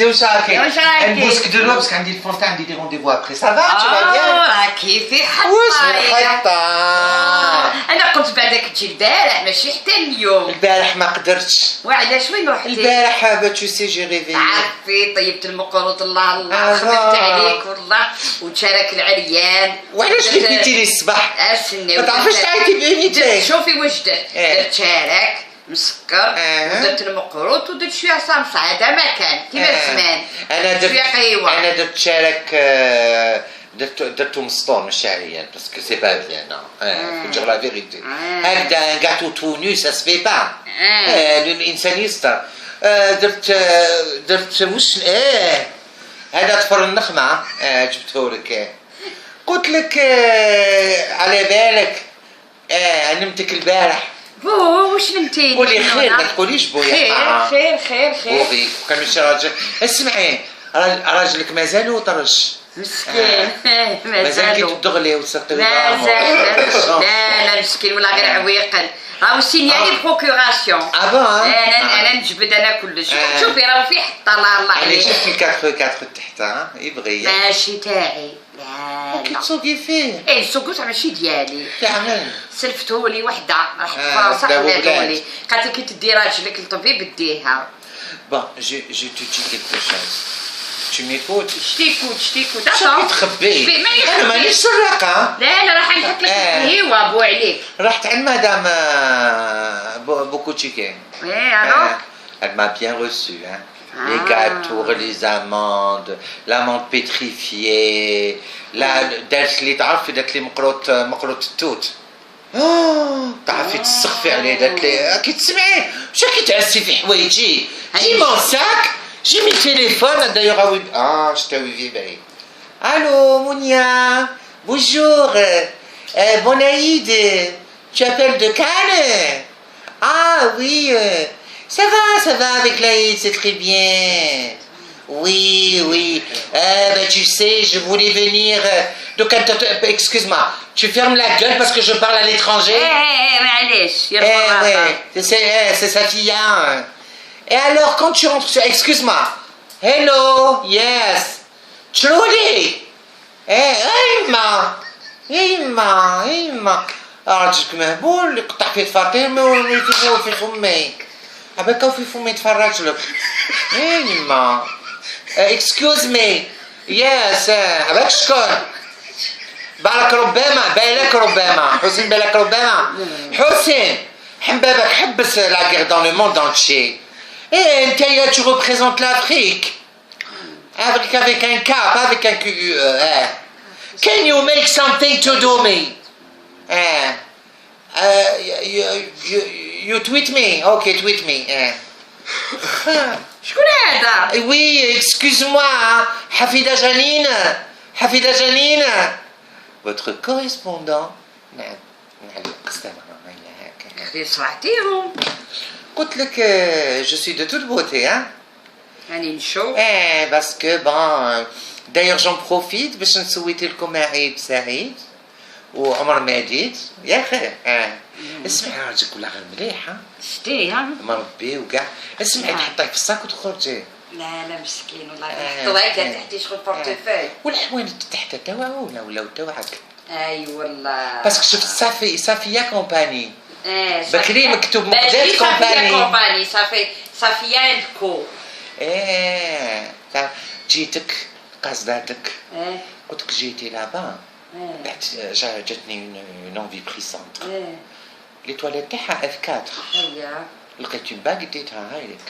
حبيبتي واش راكي؟ واش راكي؟ نبوسك دو لوا باسكو عندي الفونتان عندي دي رونديفو ابخي سافا تو با بيان؟ كيفي حطه واش الخطة؟ انا قلت بعدك تجي البارح ماشي حتى اليوم. البارح ما قدرتش. وعلاش وين رحتي؟ البارح تو سي جي ريفي. عارفي طيبت المقروط الله الله خدمت عليك والله وتشارك العريان. وعلاش لفيتي لي الصباح؟ استني ما تعرفيش تعيطي بانيتي. شوفي واش درت. درت شارك مسكر ودرت المقروط ودرت شويه صامصه هذا ما كان كيما زمان. انا درت شويه قهوه. انا درت شارك درتو مسطور مش عريان باسكو سي با بيان faut dire la vérité. هكذا ان غاتو تو نو سا سفي با. الانسان يستر. درت وش هذا طفر النخمه جبته لك. قلت لك على بالك نمتك البارح. واش نمتي؟ قولي خير ما تقوليش بويا. خير بوغي كان ماشي راجل. اسمعي راجلك مازالو طرش. مسكين مازال كي تدغلي وتسقي لا مسكين ولا غير عويقل. راهو سينيالي بروكوراسيون. انا نجبد انا كلش. شوفي راهو في حطه الله عليك. عليك. شفتي 4 تحت يبغي. ماشي تاعي. لا كي تسوقي فيه. السوق ماشي ديالي. كامل. سلفتهولي وحده رحت فرنسا خداتهولي قالت لي كي تدي راجلك لطبيب بديها. Bon, je te dis quelque chose. Tu m'écoutes? شتيكوت شو تخبي؟ انا مانيش سراقه. لا راح نحط لك القهوه بو عليك. رحت عند مدام بوكوتشيكي. alors Elle m'a bien reçu, hein. Les gâteaux, les amandes, l'amande pétrifiée, دارت لي تعرفي دارت لي مقروط التوت. تعرفي تسخفي عليه دارت لي كي تسمعي واش راكي تعسي في حوايجي. جي مون ساك جي مي تيليفون دايوغ شتاوي فيبري. الو مونيا بونجور بونايد tu appelles de Cannes? Ah oui ça va avec l'Aïd, c'est très bien. Oui. Tu sais, je voulais venir. Donc, excuse-moi, tu fermes la gueule parce que je parle à l'étranger? C'est sa fille. Hein. Et alors, quand tu rentres, excuse-moi. Hello, yes. Trudy. إما. راجلك مهبول يقطع في فاطمة ويفيفو في فمي. عباك في فمي يتفرج لك. إما. Excuse me. Yes. عباك شكون؟ بالك ربما. حسين بالك ربما. حسين. حبابك حبس la guerre dans le monde entier. Et انتيا tu représentes l'Afrique. Avec un K, pas avec un QE. Can you make something to do me? You tweet me. Okay, tweet me. شكون هذا؟ Oui, excuse-moi. حفيدة جنين. Votre correspondant. نعم. خدي صرعتيهم. قلت لك je suis de toute beauté, hein. راني نشوف. parce que bon d'ailleurs j'en profite باش نسويت لكم عيد سعيد وعمر مديد يا اخي. اسمعي راجلك ولا غير مليح. شتي ها؟ مربي وكاع. اسمعي تحطيه في الصاك وتخرجي. لا مسكين والله يحطوا هكا تحتي شغل بورتفوي. والحوايج تحت تاعو ولاو تاعك. اي والله. باسكو شفت صافية كومباني. بكري مكتوب مقدات كومباني. صافية الكو. جيتك قصداتك. قلت لك جيتي لابا. بعد جاتني اون انفي بريسونت. لي تواليت تاعها اف 4. لقيت اون باغ ديتها هايلك.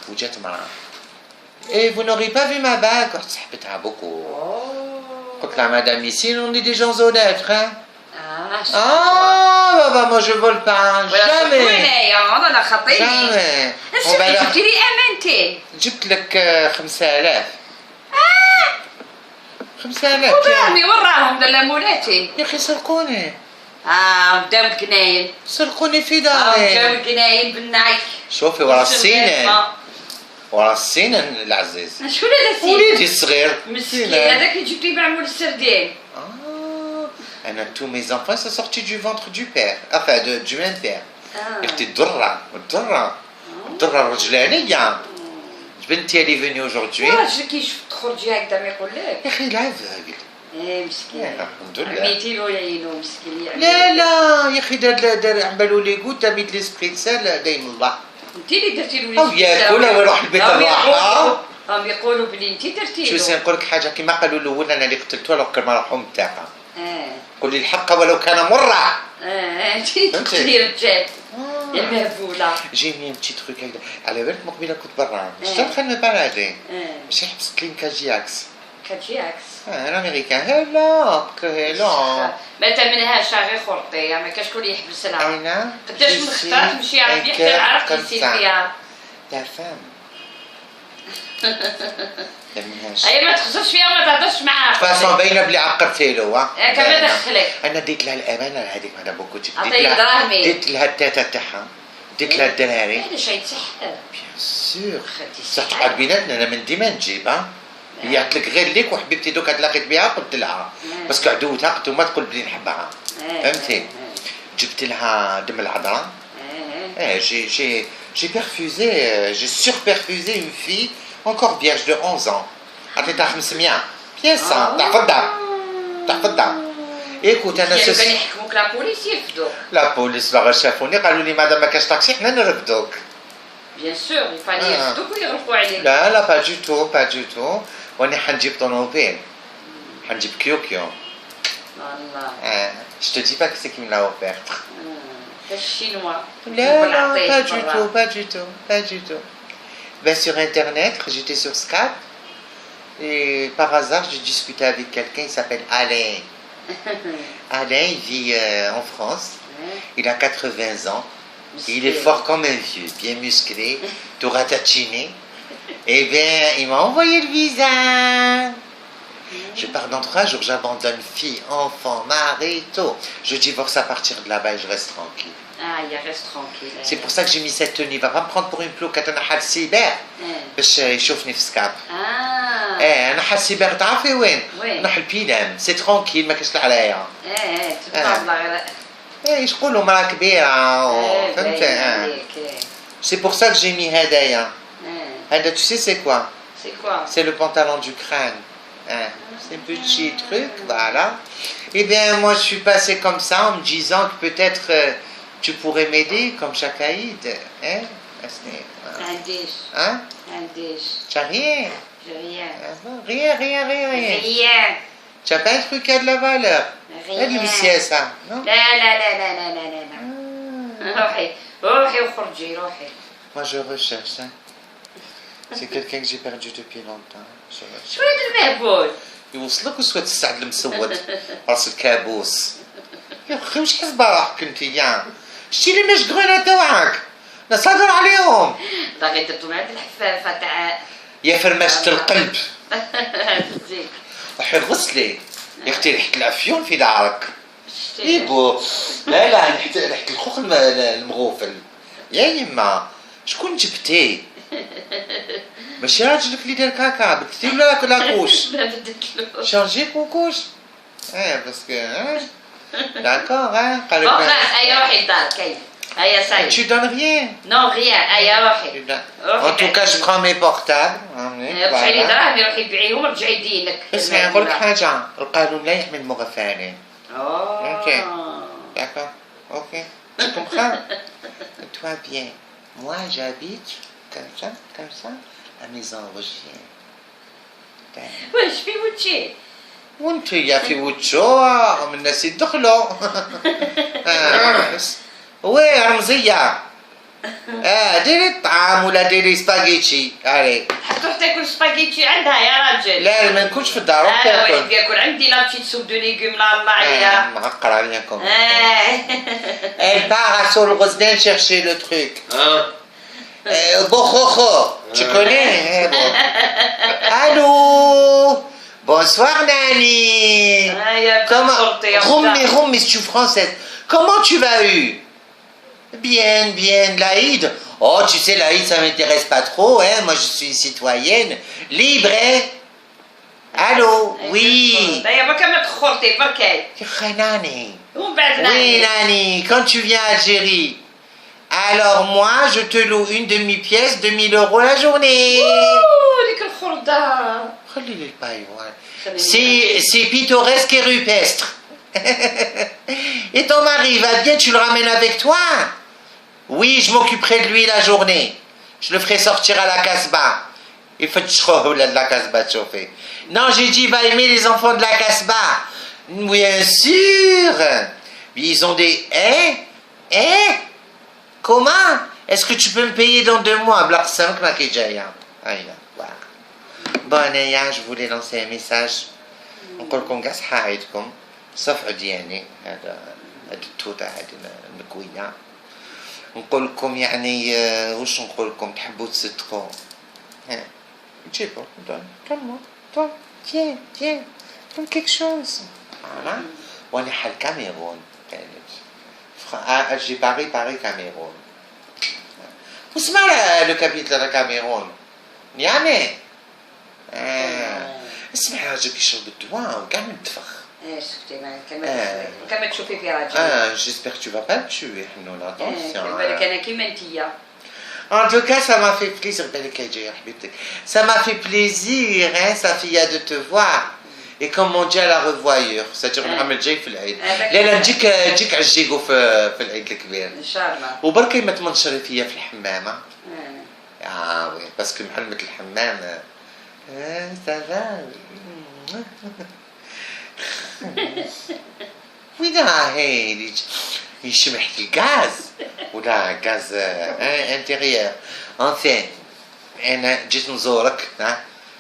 وجات مرأة. Et vous n'aurez pas vu ma bague? رحت سحبتها بوكو. قلت لها مدام ici on est des gens honnêtes, hein. moi je vole pas jamais. انا خطيني. jamais. جبتي لي امانتي. جبت لك 5000. 5000. وراهم لمولاتي. يا اخي سرقوني. قدام القناين. سرقوني في داري. قدام القناين بالنعي. شوفي ورا السنن العزيز. شكون هذا السين؟ وليدي الصغير. مسكين هذاك اللي جبتيه بعمول السردين. tous mes enfants sont sortis du ventre du père. Enfin, du même père. قلت الدرة الرجلانية. بنتي اللي فيني aujourd'hui. راجل كي شفت تخرجي هكذا ما يقول لك. يا اخي لا افاقل. مسكين. الحمد لله. عميتي له يعينو مسكين. لا يا اخي دار عملوا لي قوت ميت لي سبريت سال دايم الله. انت اللي درتي له. او ياكل ويروح البيت الراحه. هم يقولوا بلي انت درتي له. شو سنقول لك حاجه كيما قالوا الاول انا اللي قتلته لو كان ما راحوا متاقه. قول لي الحق ولو كان مرة. انت تقتلي رجال. المهبولة. جيني un petit truc هكذا. على بالك مقبله كنت برا. شفت خلينا بالادي. ماشي حبست لي كاجياكس. كاجياكس. الامريكان هلا ما تمنهاش غير خرطي ما كاش شكون يحبس لها. انا قداش من خطره تمشي عرفي حتى العرق يسير فيها. لا فام. اي ما تخصصش فيها وما تهضرش معاها. فاصون باينه بلي عقرتي له. كما دخلك. انا ديت لها الامانه لهذيك مدام بوكوتي. ديت لها التاتا تاعها. ديت لها الدراري. علاش غيتسحب؟ بيان سور. صح تقعد بيناتنا انا من ديما نجيب هي قالت لك غير ليك وحبيبتي دوكا تلاقيت بها قلت لها باسكو عدوتها قلت ما تقول بلي نحبها فهمتي جبت لها دم العذراء j'ai perfusé j'ai surperfusé une fille encore vierge de 11 ans عطيتها 500 بياسة تحفظها écoute انا كانوا يحكموك لا بوليس يرفدوك لا بوليس باغا شافوني قالوا لي مادام ما كاش طاكسي حنا نرفدوك Bien sûr, il fallait يرفدوك ويغلقوا عليك. لا pas du tout. واني حنجيب طوموبيل. حنجيب كيوكيو. والله. Je te dis pas que c'est qui me l'a offert. C'est chinois. Non, pas du tout. Ben sur internet, j'étais sur Skype et par hasard j'ai discuté avec quelqu'un, il s'appelle Alain. Alain, il vit en France. Il a 80 ans. Il est fort comme un vieux, bien musclé, tout ratatiné. Eh bien, il m'a envoyé le visa. Je pars dans 3 jours, j'abandonne fille, enfant, mari, tout. Je divorce à partir de là-bas et je reste tranquille. Ah, il reste tranquille. C'est pour ça que j'ai mis cette tenue. Il va pas me prendre pour une plouc. Quand on a Halsiber, باش يشوفني في سكاب. انا حالسيبر تعرفي وين؟ نروح البيلام، سي ترونكيل ما كاش عليا. تبقى ايش يقولوا مرا كبيرة فهمت C'est pour ça que j'ai mis هدايا. هذا tu sais c'est quoi? C'est quoi? C'est le pantalon du crâne. C'est un petit truc, voilà. Et bien moi je suis passé comme ça en me disant que peut-être tu pourrais m'aider comme Chakaïd. Hein? Hein? Tu as rien? J'ai rien. Rien. Tu n'as pas un truc qui a de la valeur? Rien. Ça, non? لا. روحي وخرجي روحي. Moi je recherche. C'est quelqu'un que j'ai perdu depuis longtemps. شو هذا المهبول؟ يوصلك وسواد السعد المسود راس الكابوس. يا اخي واش حسبه روحك انت يا؟ شتي لي مشغولة تاعك؟ نصدر عليهم. باغي درتو مع هاد الحفافة تاع يا فرماشة القلب. زين. روحي غسلي. يا اختي ريحة العفيون في دارك. ايبو لا ريحة الخوخ المغوفل. يا يما شكون جبتيه؟ ماشي راجلك اللي دار كاكا بدلتي ولا لاكوش؟ لا بدلتلو. شانجي كوكوش؟ باسكو داكور قالك. خلاص هيا روحي لدارك هيا. هيا ساي. Tu donnes rien? Non rien هيا روحي. En tout cas je prends mes portables. روحي لي دراهم روحي بيعيهم رجعي يدينك. اسمعي نقول لك حاجة القانون لا يحمي المغفلين. Ok. D'accord. Ok. Tu comprends? Toi bien. Moi j'habite comme ça, à Maison Rogier. واش في وجهي؟ وانت يا في وجهه من الناس يدخلوا. وي رمزية. ديري الطعام ولا ديري سباغيتشي. علي. حتروح تاكل سباغيتشي عندها يا راجل. لا ما نكونش في الدار. انا واحد ياكل عندي لا بتيت سوب دو ليغوم لا الله عليها. معقر عليكم. Elle part sur le Rosden chercher le truc. Bohoho, tu connais? Allô? Bonsoir Nani. Comment? Roumi, si tu es française. Comment tu vas eu? Bien, l'Aïd. Oh, tu sais, l'Aïd, ça m'intéresse pas trop, hein. Moi, je suis une citoyenne libre, hein. Allô? Oui. Oui, Nani, quand tu viens à Algérie, Alors moi, je te loue une demi-pièce, 2000 € la journée. C'est pittoresque et rupestre. Et ton mari va bien, tu le ramènes avec toi? Oui, je m'occuperai de lui la journée. Je le ferai sortir à la Casbah. Il faut de la Casbah de chauffer. Non, j'ai dit, il va aimer les enfants de la Casbah. Bien sûr. Ils ont des... Comment? Est-ce que tu peux me payer dans 2 mois? Black 5 ma kejaya. Bon, je voulais lancer un message. نقول لكم كاع صحايتكم صفعوا ديالي هذا التوته هذه المكويه نقول لكم يعني واش نقول لكم تحبوا تصدقوا جيبوا دون tiens comme quelque chose voilà وانا حال كاميرون j'ai Paris Cameroun واسمع le capitaine de Cameroun نيامي اسمع راجلك يشرب الدواء وكاع منتفخ شفتي كما تشوفي في راجل j'espère que tu vas pas le tuer حنونة attention بالك انا كيما نتيا En tout cas, ça m'a fait plaisir. Ça m'a fait plaisir, hein, Safia, de te voir. Et comme on dit à la revoyure, c'est-à-dire نعمل جاي في العيد. لا نجيك عالجيكو في العيد الكبير. إن شاء الله. وبركي ما تمنشري فيا في الحمام. وي باسكو محلمة الحمام. Ça va. ويدا هاي يشم ريحة الغاز ولا غاز انتيريور. انفين انا جيت نزورك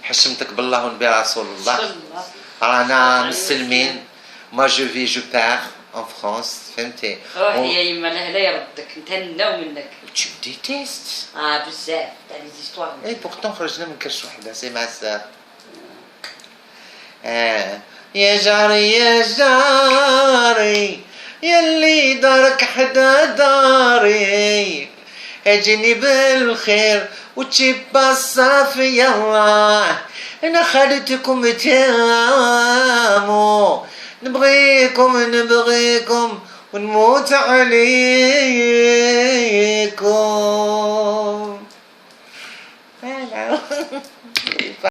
حشمتك بالله ونبي رسول الله رانا مسلمين. ما جو في جو بار ان فرانس فهمتي. روحي يا يما لهلا يردك نتهناو منك. Tu me détestes. بزاف تاع لي زيستوار. اي بورتون خرجنا من كرش وحده سي مع السار. يا جاري يلي دارك حدا داري اجيني بالخير وتشيب الصافي الله انا خالتكم تامو نبغيكم ونموت عليكم.